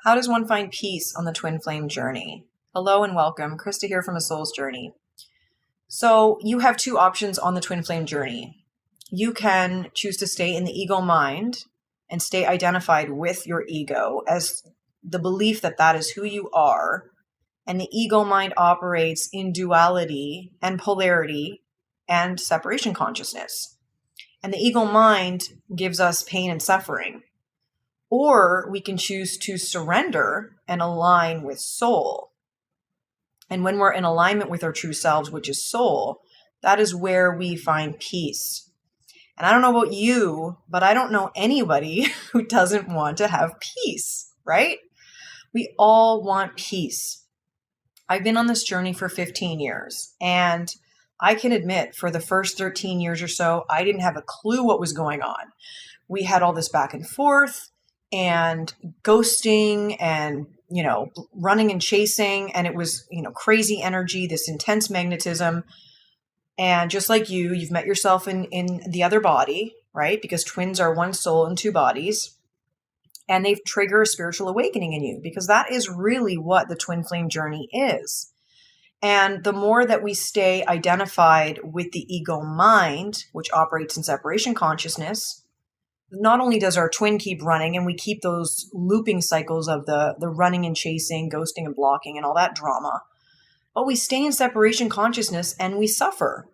How does one find peace on the twin flame journey? Hello and welcome. Krista here from A Soul's Journey. So you have two options on the twin flame journey. You can choose to stay in the ego mind and stay identified with your ego as the belief that that is who you are. And the ego mind operates in duality and polarity and separation consciousness. And the ego mind gives us pain and suffering. Or we can choose to surrender and align with soul. And when we're in alignment with our true selves, which is soul, that is where we find peace. And I don't know about you, but I don't know anybody who doesn't want to have peace, right? We all want peace. I've been on this journey for 15 years, and I can admit for the first 13 years or so, I didn't have a clue what was going on. We had all this back and forth and ghosting and, running and chasing. And it was, crazy energy, this intense magnetism. And just like you've met yourself in the other body, right? Because twins are one soul in two bodies. And they trigger a spiritual awakening in you, because that is really what the twin flame journey is. And the more that we stay identified with the ego mind, which operates in separation consciousness, not only does our twin keep running and we keep those looping cycles of the running and chasing, ghosting and blocking and all that drama, but we stay in separation consciousness and we suffer.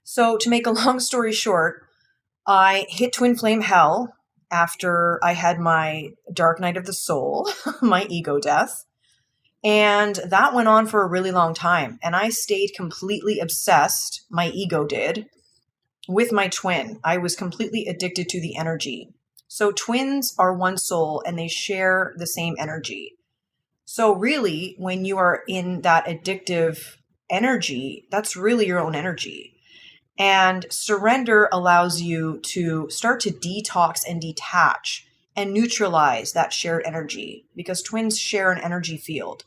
So to make a long story short, I hit twin flame hell after I had my dark night of the soul, my ego death. And that went on for a really long time. And I stayed completely obsessed, my ego did, with my twin. I was completely addicted to the energy. So twins are one soul and they share the same energy. So really, when you are in that addictive energy, that's really your own energy. And surrender allows you to start to detox and detach and neutralize that shared energy, because twins share an energy field.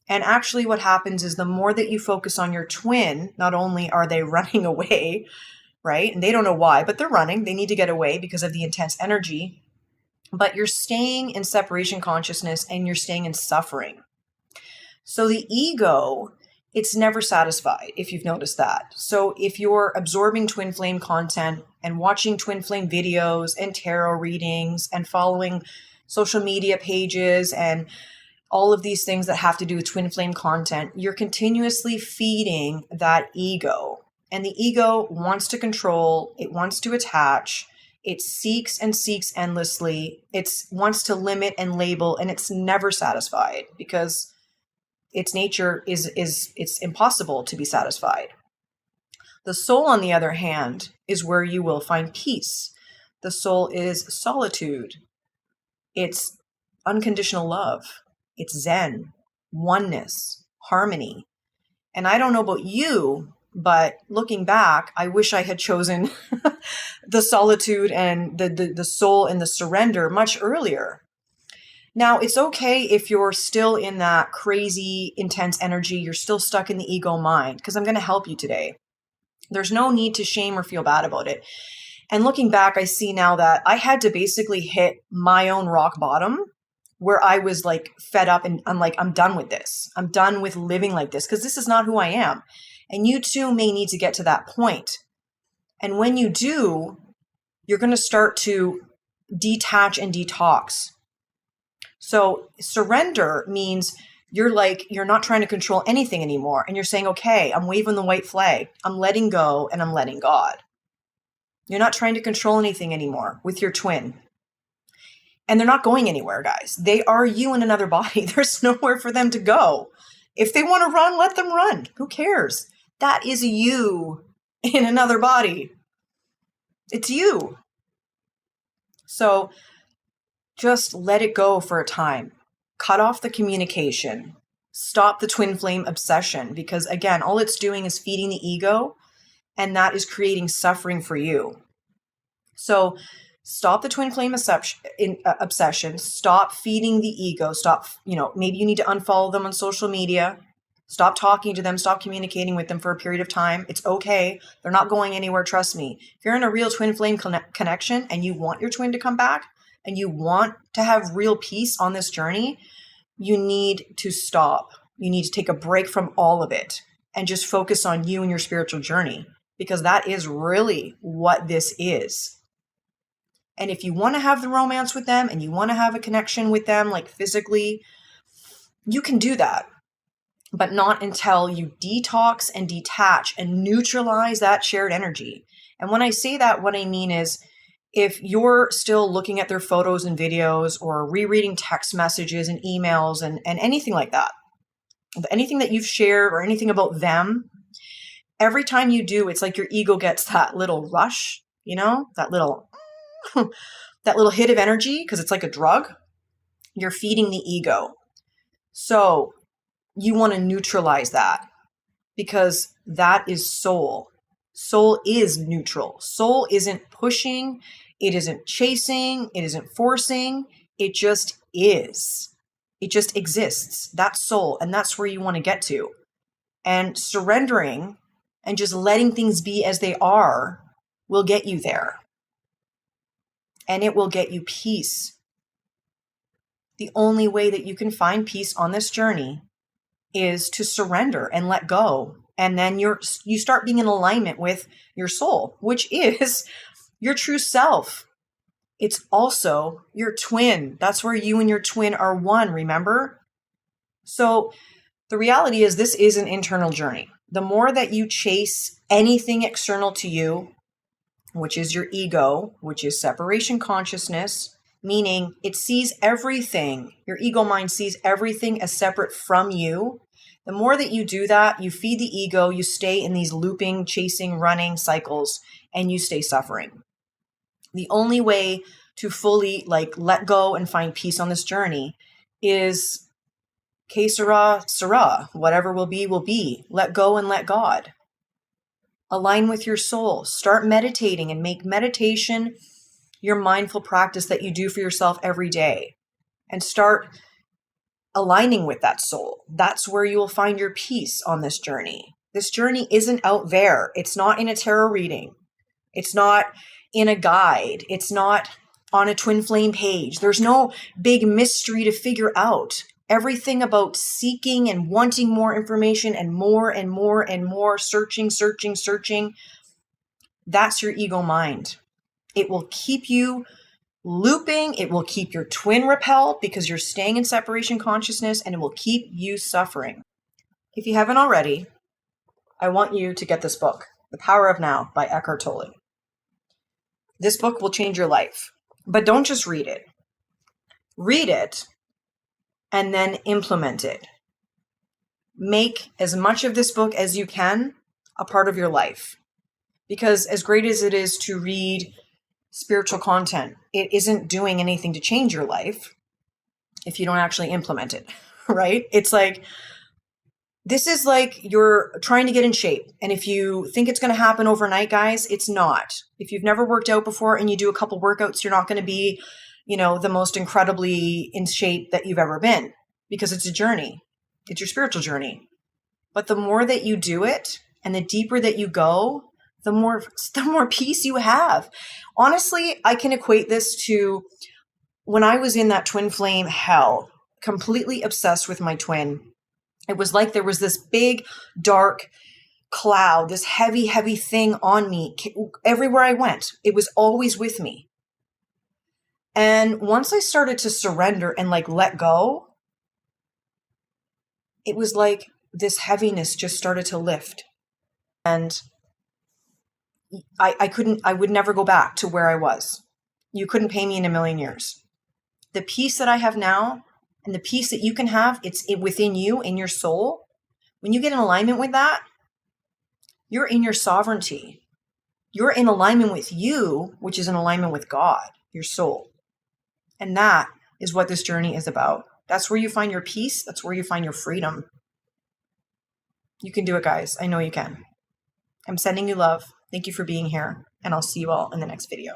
And actually what happens is the more that you focus on your twin, not only are they running away, right? And they don't know why, but they're running. They need to get away because of the intense energy. But you're staying in separation consciousness and you're staying in suffering. So the ego, it's never satisfied, if you've noticed that. So if you're absorbing twin flame content and watching twin flame videos and tarot readings and following social media pages and all of these things that have to do with twin flame content, you're continuously feeding that ego. And the ego wants to control, it wants to attach, it seeks and seeks endlessly, it wants to limit and label, and it's never satisfied because its nature is it's impossible to be satisfied. The soul, on the other hand, is where you will find peace. The soul is solitude. It's unconditional love. It's Zen, oneness, harmony. And I don't know about you, but looking back, I wish I had chosen the solitude and the soul and the surrender much earlier. Now, it's okay if you're still in that crazy, intense energy, you're still stuck in the ego mind, because I'm going to help you today. There's no need to shame or feel bad about it. And looking back, I see now that I had to basically hit my own rock bottom, where I was like fed up and I'm like, I'm done with this. I'm done with living like this, because this is not who I am. And you too may need to get to that point. And when you do, you're going to start to detach and detox. So surrender means you're not trying to control anything anymore. And you're saying, okay, I'm waving the white flag. I'm letting go and I'm letting God. You're not trying to control anything anymore with your twin. And they're not going anywhere, guys. They are you in another body. There's nowhere for them to go. If they want to run, let them run. Who cares? That is you in another body. It's you. So just let it go for a time. Cut off the communication. Stop the twin flame obsession, because again, all it's doing is feeding the ego, and that is creating suffering for you. So stop the twin flame obsession. Stop feeding the ego. Stop, maybe you need to unfollow them on social media. Stop talking to them. Stop communicating with them for a period of time. It's okay. They're not going anywhere. Trust me. If you're in a real twin flame connection and you want your twin to come back, and you want to have real peace on this journey, you need to stop. You need to take a break from all of it and just focus on you and your spiritual journey, because that is really what this is. And if you want to have the romance with them and you want to have a connection with them, like physically, you can do that, but not until you detox and detach and neutralize that shared energy. And when I say that, what I mean is, if you're still looking at their photos and videos or rereading text messages and emails and anything like that, anything that you've shared or anything about them, every time you do, it's like your ego gets that little rush, that little that little hit of energy, because it's like a drug. You're feeding the ego. So you want to neutralize that, because that is soul. Soul is neutral. Soul isn't pushing. It isn't chasing. It isn't forcing. It just is. It just exists. That's soul. And that's where you want to get to. And surrendering and just letting things be as they are will get you there. And it will get you peace. The only way that you can find peace on this journey is to surrender and let go. And then you start being in alignment with your soul, which is your true self. It's also your twin. That's where you and your twin are one, remember? So the reality is, this is an internal journey. The more that you chase anything external to you, which is your ego, which is separation consciousness, meaning it sees everything. Your ego mind sees everything as separate from you. The more that you do that, you feed the ego, you stay in these looping, chasing, running cycles, and you stay suffering. The only way to fully let go and find peace on this journey is que sera, sera. Whatever will be, will be. Let go and let God. Align with your soul. Start meditating and make meditation your mindful practice that you do for yourself every day. And start aligning with that soul. That's where you will find your peace on this journey. This journey isn't out there. It's not in a tarot reading. It's not in a guide. It's not on a twin flame page. There's no big mystery to figure out. Everything about seeking and wanting more information and more and more and more, searching, that's your ego mind. It will keep you looping. It will keep your twin repelled because you're staying in separation consciousness, and it will keep you suffering. If you haven't already, I want you to get this book, The Power of Now by Eckhart Tolle. This book will change your life, but don't just read it. Read it and then implement it. Make as much of this book as you can a part of your life, because as great as it is to read spiritual content, it isn't doing anything to change your life if you don't actually implement it, right? It's like, this is like you're trying to get in shape. And if you think it's going to happen overnight, guys, it's not. If you've never worked out before and you do a couple workouts, you're not going to be, the most incredibly in shape that you've ever been, because it's a journey. It's your spiritual journey. But the more that you do it and the deeper that you go, the more peace you have. Honestly, I can equate this to when I was in that twin flame hell, completely obsessed with my twin. It was like there was this big, dark cloud, this heavy, heavy thing on me everywhere I went. It was always with me. And once I started to surrender and let go, it was like this heaviness just started to lift. And I would never go back to where I was. You couldn't pay me in a million years. The peace that I have now and the peace that you can have, it's within you, in your soul. When you get in alignment with that, you're in your sovereignty. You're in alignment with you, which is in alignment with God, your soul. And that is what this journey is about. That's where you find your peace. That's where you find your freedom. You can do it, guys. I know you can. I'm sending you love. Thank you for being here, and I'll see you all in the next video.